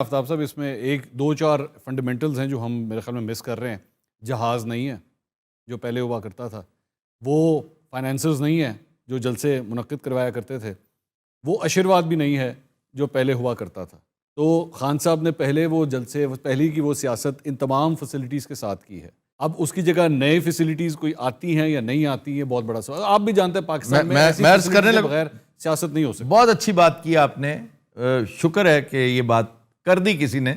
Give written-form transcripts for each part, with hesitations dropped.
آفتاب صاحب اس میں ایک دو چار فنڈامنٹلز ہیں جو ہم میرے خیال میں مس کر رہے ہیں. جہاز نہیں ہے جو پہلے ہوا کرتا تھا, وہ فائنینسرز نہیں ہیں جو جلسے منعقد کروایا کرتے تھے, وہ آشرواد بھی نہیں ہے جو پہلے ہوا کرتا تھا. تو خان صاحب نے پہلے وہ جلسے پہلی کی وہ سیاست ان تمام فیسلٹیز کے ساتھ کی ہے. اب اس کی جگہ نئے فیسلٹیز کوئی آتی ہیں یا نہیں آتی ہیں, بہت بڑا سوال. آپ بھی جانتے ہیں پاکستان میں ایسی فیسلٹیز کے بغیر سیاست نہیں ہو سکتی. بہت اچھی بات کی آپ نے, شکر ہے کہ یہ بات کر دی کسی نے.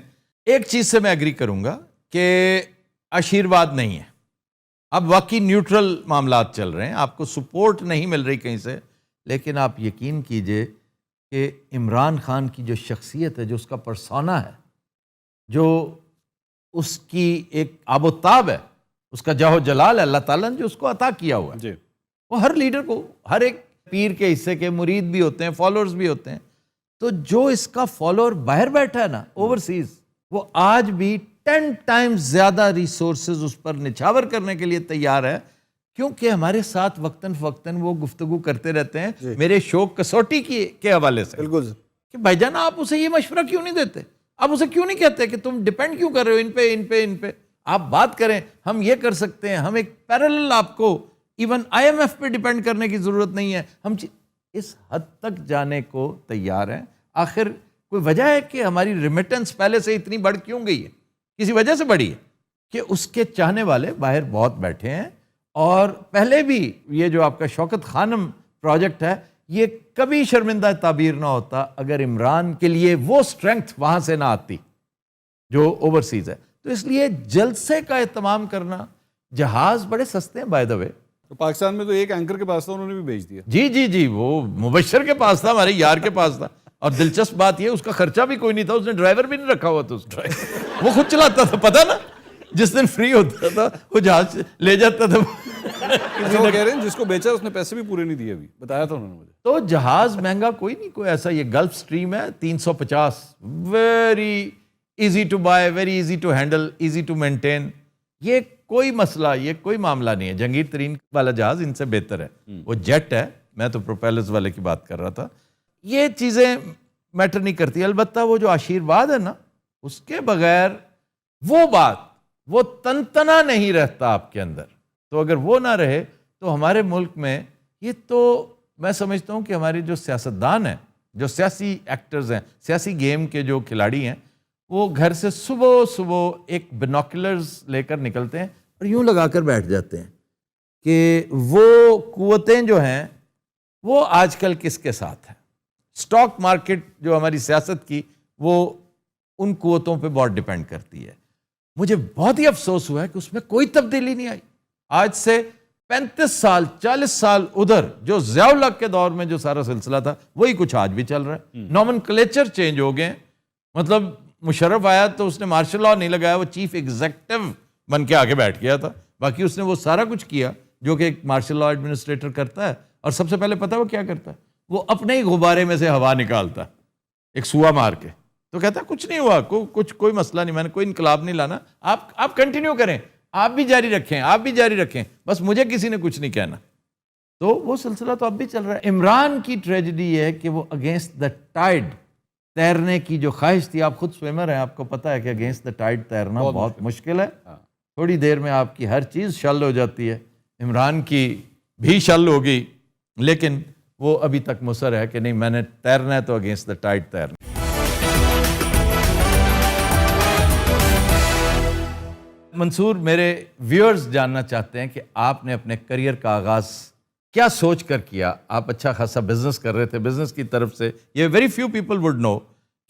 ایک چیز سے میں ایگری کروں گا کہ آشیرواد نہیں ہے. اب واقعی نیوٹرل معاملات چل رہے ہیں, آپ کو سپورٹ نہیں مل رہی کہیں سے, لیکن آپ یقین کیجئے کہ عمران خان کی جو شخصیت ہے, جو اس کا پرسونا ہے, جو اس کی ایک آب و تاب ہے, اس کا جاہ و جلال ہے, اللہ تعالیٰ نے جو اس کو عطا کیا ہوا ہے جی. وہ ہر لیڈر کو, ہر ایک پیر کے حصے کے مرید بھی ہوتے ہیں, فالوورز بھی ہوتے ہیں. تو جو اس کا فالوور باہر بیٹھا ہے نا اوورسیز, وہ آج بھی 10 ٹائمز زیادہ ریسورسز اس پر نچھاور کرنے کے لیے تیار ہے, کیونکہ ہمارے ساتھ وقتاً فوقتاً وہ گفتگو کرتے رہتے ہیں میرے شوق کسوٹی کے حوالے سے. بالکل کہ بھائی جان آپ اسے یہ مشورہ کیوں نہیں دیتے, آپ اسے کیوں نہیں کہتے کہ تم ڈیپینڈ کیوں کر رہے ہو ان پہ. آپ بات کریں, ہم یہ کر سکتے ہیں, ہم ایک پیرلل, آپ کو ایون IMF پہ ڈیپینڈ کرنے کی ضرورت نہیں ہے. ہم اس حد تک جانے کو تیار ہیں. آخر کوئی وجہ ہے کہ ہماری ریمیٹنس پہلے سے اتنی بڑھ کیوں گئی ہے؟ کسی وجہ سے بڑھی ہے کہ اس کے چاہنے والے باہر بہت بیٹھے ہیں. اور پہلے بھی یہ جو آپ کا شوکت خانم پروجیکٹ ہے, یہ کبھی شرمندہ تعبیر نہ ہوتا اگر عمران کے لیے وہ سٹرینگتھ وہاں سے نہ آتی جو اوورسیز ہے. تو اس لیے جلسے کا اہتمام کرنا, جہاز بڑے سستے ہیں بائی دا وے. تو پاکستان میں تو ایک اینکر کے پاس تھا, انہوں نے بھی بھیج دیا. جی, وہ مبشر کے پاس تھا, ہمارے یار کے پاس تھا. اور دلچسپ بات یہ, اس کا خرچہ بھی کوئی نہیں تھا, اس نے ڈرائیور بھی نہیں رکھا ہوا تھا. اس وہ خود چلاتا تھا, پتہ نا, جس دن فری ہوتا تھا وہ جہاز لے جاتا تھا. وہ کہہ رہے ہیں جس کو بیچا اس نے پیسے بھی پورے نہیں دیے, ابھی بتایا تھا انہوں نے مجھے. تو جہاز مہنگا کوئی نہیں, کوئی ایسا, یہ گلف سٹریم ہے 350, very easy to buy, very easy to handle, easy to maintain. یہ کوئی مسئلہ, یہ کوئی معاملہ نہیں ہے. جہانگیر ترین والا جہاز ان سے بہتر ہے, وہ جیٹ ہے, میں تو پروپیلرز والے کی بات کر رہا تھا. یہ چیزیں میٹر نہیں کرتی. البتہ وہ جو آشیرواد ہے نا, اس کے بغیر وہ بات, وہ تنتنا نہیں رہتا آپ کے اندر. تو اگر وہ نہ رہے تو ہمارے ملک میں یہ, تو میں سمجھتا ہوں کہ ہمارے جو سیاستدان ہیں, جو سیاسی ایکٹرز ہیں, سیاسی گیم کے جو کھلاڑی ہیں, وہ گھر سے صبح ایک بینوکولرز لے کر نکلتے ہیں اور یوں لگا کر بیٹھ جاتے ہیں کہ وہ قوتیں جو ہیں وہ آج کل کس کے ساتھ ہیں. سٹاک مارکیٹ جو ہماری سیاست کی, وہ ان قوتوں پہ بہت ڈیپینڈ کرتی ہے. مجھے بہت ہی افسوس ہوا ہے کہ اس میں کوئی تبدیلی نہیں آئی. آج سے 35 سال 40 سال ادھر جو ضیاء الحق کے دور میں جو سارا سلسلہ تھا, وہی کچھ آج بھی چل رہا ہے. نومنکلیچر چینج ہو گئے. مطلب مشرف آیا تو اس نے مارشل لاء نہیں لگایا, وہ چیف ایگزیکٹو بن کے آگے بیٹھ گیا تھا. باقی اس نے وہ سارا کچھ کیا جو کہ ایک مارشل لاء ایڈمنسٹریٹر کرتا ہے. اور سب سے پہلے پتہ وہ کیا کرتا ہے, وہ اپنے ہی غبارے میں سے ہوا نکالتا ہے, ایک سوا مار کے. تو کہتا ہے کچھ نہیں ہوا, کوئی مسئلہ نہیں, میں نے کوئی انقلاب نہیں لانا, آپ کنٹینیو کریں, آپ بھی جاری رکھیں, بس مجھے کسی نے کچھ نہیں کہنا. تو وہ سلسلہ تو اب بھی چل رہا ہے. عمران کی ٹریجڈی ہے کہ وہ اگینسٹ دا ٹائڈ تیرنے کی جو خواہش تھی, آپ خود سوئمر ہیں, آپ کو پتہ ہے کہ اگینسٹ دا ٹائڈ تیرنا بہت مشکل ہے. تھوڑی دیر میں آپ کی ہر چیز شل ہو جاتی ہے. عمران کی بھی شل ہوگی, لیکن وہ ابھی تک مصر ہے کہ نہیں, میں نے تیرنا ہے تو اگینسٹ دا ٹائڈ تیرنا. منصور, میرے ویورز جاننا چاہتے ہیں کہ آپ نے اپنے کریئر کا آغاز کیا سوچ کر کیا. آپ اچھا خاصا بزنس کر رہے تھے, بزنس کی طرف سے, یہ very few people would know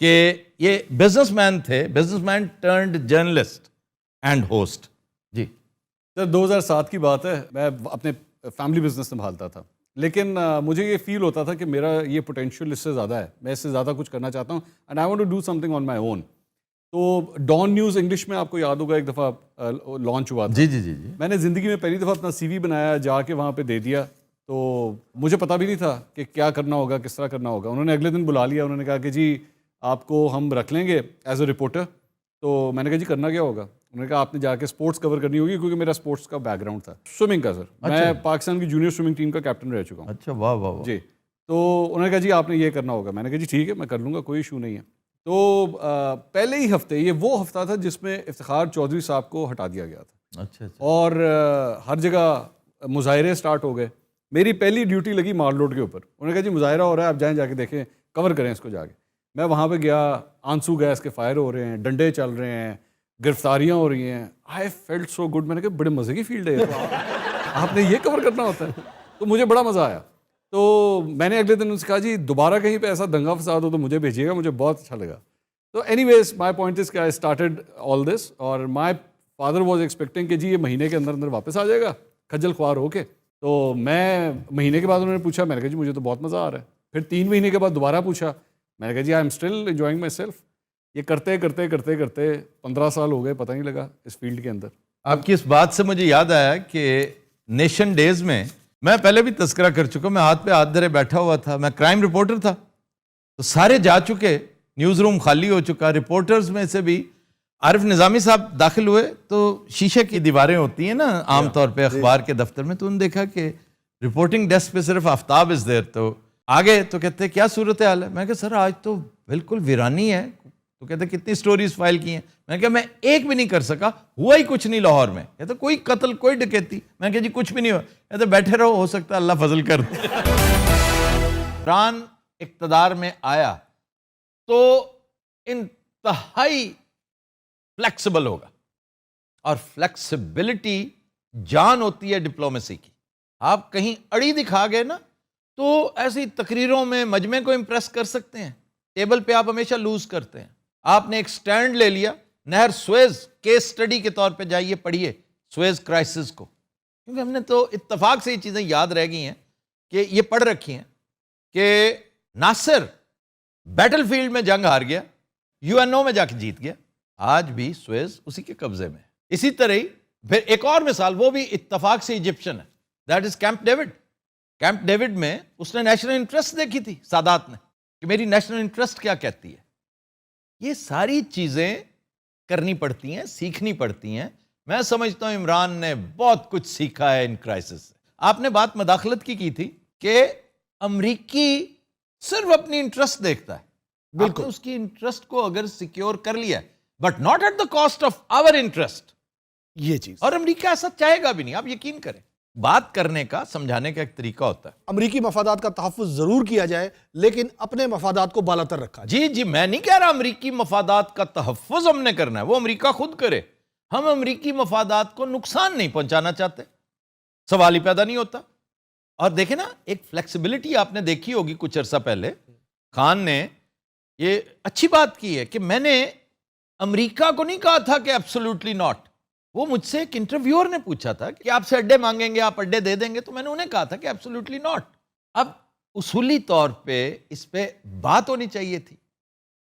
کہ یہ بزنس مین تھے, businessman turned journalist and host. جی سر 2007 کی بات ہے, میں اپنے فیملی بزنس سنبھالتا تھا, لیکن مجھے یہ فیل ہوتا تھا کہ میرا یہ پوٹینشیل اس سے زیادہ ہے, میں اس سے زیادہ کچھ کرنا چاہتا ہوں, and I want to do something on my own. تو ڈان نیوز انگلش میں آپ کو یاد ہوگا ایک دفعہ لانچ ہوا تھا. جی. میں نے زندگی میں پہلی دفعہ اپنا CV بنایا, جا کے وہاں پہ دے دیا. تو مجھے پتہ بھی نہیں تھا کہ کیا کرنا ہوگا, کس طرح کرنا ہوگا. انہوں نے اگلے دن بلا لیا, انہوں نے کہا کہ جی آپ کو ہم رکھ لیں گے ایز اے رپورٹر. تو میں نے کہا جی کرنا کیا ہوگا. انہوں نے کہا آپ نے جا کے اسپورٹس کور کرنی ہوگی, کیونکہ میرا اسپورٹس کا بیک گراؤنڈ تھا, سوئمنگ کا. سر میں پاکستان کی جونیئر سوئمنگ ٹیم کا کیپٹن رہ چکا ہوں. اچھا, واہ. جی. تو انہوں نے کہا جی آپ نے یہ کرنا ہوگا. میں نے کہا جی ٹھیک ہے, میں کر لوں گا, کوئی ایشو نہیں ہے. تو پہلے ہی ہفتے, یہ وہ ہفتہ تھا جس میں افتخار چودھری صاحب کو ہٹا دیا گیا تھا. اچھا اچھا. اور ہر جگہ مظاہرے سٹارٹ ہو گئے. میری پہلی ڈیوٹی لگی مال روڈ کے اوپر. انہوں نے کہا جی مظاہرہ ہو رہا ہے, آپ جائیں جا کے دیکھیں, کور کریں اس کو جا کے. میں وہاں پہ گیا, آنسو گیس کے فائر ہو رہے ہیں, ڈنڈے چل رہے ہیں, گرفتاریاں ہو رہی ہیں. I felt so good. میں نے کہا بڑے مزے کی فیلڈ ہے, آپ نے یہ کور کرنا ہوتا ہے. تو مجھے بڑا مزہ آیا. تو میں نے اگلے دن ان سے کہا جی دوبارہ کہیں پہ ایسا دنگا فساد ہو تو مجھے بھیجیے گا, مجھے بہت اچھا لگا. تو any ways my point is کہ آئی اسٹارٹیڈ آل دس, اور مائی فادر واز ایکسپیکٹنگ کہ جی یہ مہینے کے اندر اندر واپس آ جائے گا کھجل خوار ہو کے. تو میں مہینے کے بعد انہوں نے پوچھا, میں نے کہا جی مجھے تو بہت مزہ آ رہا ہے. پھر 3 مہینے کے بعد دوبارہ پوچھا, میں نے کہا جی I am still enjoying myself. یہ کرتے کرتے کرتے کرتے 15 سال ہو گئے, پتہ نہیں لگا اس فیلڈ کے اندر. آپ کی اس بات سے مجھے یاد آیا کہ نیشن ڈیز میں پہلے بھی تذکرہ کر چکا ہوں, میں ہاتھ پہ ہاتھ دھرے بیٹھا ہوا تھا, میں کرائم رپورٹر تھا. تو سارے جا چکے, نیوز روم خالی ہو چکا. رپورٹرز میں سے بھی عارف نظامی صاحب داخل ہوئے, تو شیشے کی دیواریں ہوتی ہیں نا عام طور پہ اخبار کے دفتر میں, تو انہوں نے دیکھا کہ رپورٹنگ ڈیسک پہ صرف آفتاب از دیر. تو آگے تو کہتے کیا صورتحال ہے؟ میں کہا سر آج تو بالکل ویرانی ہے. تو کہتے کتنی سٹوریز فائل کی ہیں؟ میں نے کہا میں ایک بھی نہیں کر سکا, ہوا ہی کچھ نہیں لاہور میں. کہتے کوئی قتل کوئی ڈکیتی. میں نے کہا جی کچھ بھی نہیں ہوا. کہتے بیٹھے رہو, ہو سکتا ہے اللہ فضل کر دے. عمران اقتدار میں آیا تو انتہائی فلیکسیبل ہوگا, اور فلیکسیبلٹی جان ہوتی ہے ڈپلومیسی کی. آپ کہیں اڑی دکھا گئے نا تو ایسی تقریروں میں مجمع کو امپریس کر سکتے ہیں, ٹیبل پہ آپ ہمیشہ لوز کرتے ہیں. آپ نے ایک سٹینڈ لے لیا, نہر سویز کیس سٹڈی کے طور پہ جائیے پڑھیے سویز کرائسس کو, کیونکہ ہم نے تو اتفاق سے یہ چیزیں یاد رہ گئی ہیں کہ یہ پڑھ رکھی ہیں کہ ناصر بیٹل فیلڈ میں جنگ ہار گیا, UN میں جا کے جیت گیا. آج بھی سویز اسی کے قبضے میں. اسی طرح ہی پھر ایک اور مثال, وہ بھی اتفاق سے ایجپشن ہے, that is camp David. Camp David میں اس نے نیشنل انٹرسٹ دیکھی تھی سادات نے, کہ میری نیشنل انٹرسٹ کیا کہتی ہے. یہ ساری چیزیں کرنی پڑتی ہیں, سیکھنی پڑتی ہیں. میں سمجھتا ہوں عمران نے بہت کچھ سیکھا ہے ان کرائسس سے. آپ نے بات مداخلت کی تھی کہ امریکی صرف اپنی انٹرسٹ دیکھتا ہے. بالکل اس کی انٹرسٹ کو اگر سیکیور کر لیا, but not at the cost of our interest, یہ چیز. اور امریکہ ایسا چاہے گا بھی نہیں, آپ یقین کریں. بات کرنے کا, سمجھانے کا ایک طریقہ ہوتا ہے. امریکی مفادات کا تحفظ ضرور کیا جائے, لیکن اپنے مفادات کو بالاتر رکھا جائے. جی میں نہیں کہہ رہا امریکی مفادات کا تحفظ ہم نے کرنا ہے, وہ امریکہ خود کرے. ہم امریکی مفادات کو نقصان نہیں پہنچانا چاہتے, سوال ہی پیدا نہیں ہوتا. اور دیکھیں نا, ایک فلیکسیبلٹی آپ نے دیکھی ہوگی کچھ عرصہ پہلے, خان نے یہ اچھی بات کی ہے کہ میں نے امریکہ کو نہیں کہا تھا کہ ایبسولوٹلی ناٹ. وہ مجھ سے ایک انٹرویور نے پوچھا تھا کہ آپ سے اڈے مانگیں گے, آپ اڈے دے دیں گے, تو میں نے انہیں کہا تھا کہ ایبسولوٹلی ناٹ. اب اصولی طور پہ اس پہ بات ہونی چاہیے تھی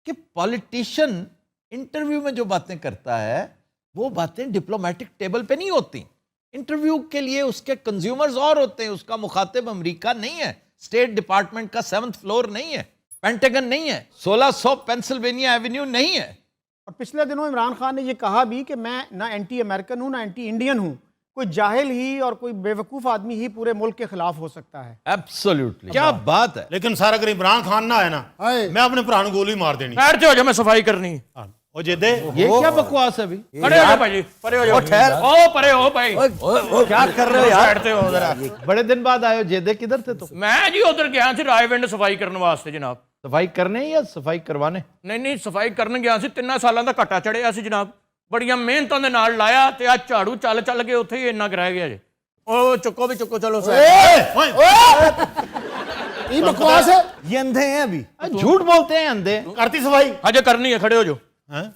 کہ پالیٹیشین انٹرویو میں جو باتیں کرتا ہے وہ باتیں ڈپلومیٹک ٹیبل پہ نہیں ہوتی. انٹرویو کے لیے اس کے کنزیومرز اور ہوتے ہیں, اس کا مخاطب امریکہ نہیں ہے, اسٹیٹ ڈپارٹمنٹ کا 7th فلور نہیں ہے, پینٹاگن نہیں ہے, 1600 پینسلوینیا ایونیو نہیں ہے. اور پچھلے دنوں عمران خان نے یہ کہا بھی کہ میں نہ اینٹی امریکن ہوں نہ اینٹی انڈین ہوں, کوئی جاہل ہی اور کوئی بے وقوف آدمی ہی پورے ملک کے خلاف ہو سکتا ہے. ایبسولوٹلی, کیا بات ہے. لیکن سر اگر عمران خان نہ آئے نا, میں اپنے بھرا نو گولی مار دینی. خیر جو میں صفائی کرنی. او جدے یہ کیا بکواس ہے ابھی؟ پرے ہو جا بھائی, پرے ہو جا. او پرے ہو بھائی, کیا کر رہے ہو یار؟ بیٹھتے ہو ذرا. بڑے دن بعد آئے ہو, جیدے کدھر تھے تو؟ میں جی ادھر گیا سی رائے ونڈ صفائی کرنے واسطے جناب. صفائی کرنے یا صفائی کروانے؟ نہیں صفائی کرنے گیا سی, 3 سالاں دا گھاٹا چڑھیا سی جناب, بڑیاں محنتاں دے نال لایا تے آ جھاڑو چل کے اوتھے ہی اننا رہ گیا جی. او چکو بھی چکو, چلو یہ بکواس ہے. یہ اندھے ہیں ابھی, جھوٹ بولتے ہیں اندھے. کرتی صفائی ہجے کرنی ہے, کھڑے ہو جو.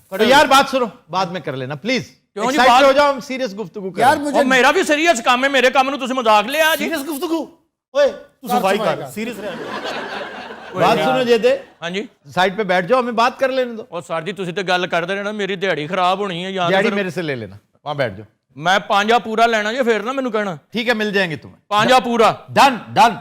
تو یار بات سنو, بعد میں کر لینا پلیز. کیوں جی ایکسائٹ بات ہو جاؤ, ہم سیریس گفتگو یار کریں. مجھے او میرا بھی سیریس کام ہے, میرے کام نو تسی مذاق لیا جی. سیریس گفتگو, اوے تو صفائی کر, سیریس رہ. بات سنو جیدے, ہاں جی. سائڈ پہ بیٹھ جاؤ, ہمیں بات کر لینے دو. او سر جی تسی تے گل کردے رہنا, میری دیہڑی خراب ہونی ہے. یا دیہڑی میرے سے لے لینا, وہاں بیٹھ جاؤ. میں 5 پورا لینا جی, پھر نہ مینوں کہنا. ٹھیک ہے, مل جائیں گے تمہیں. 5 پورا ڈن ڈن.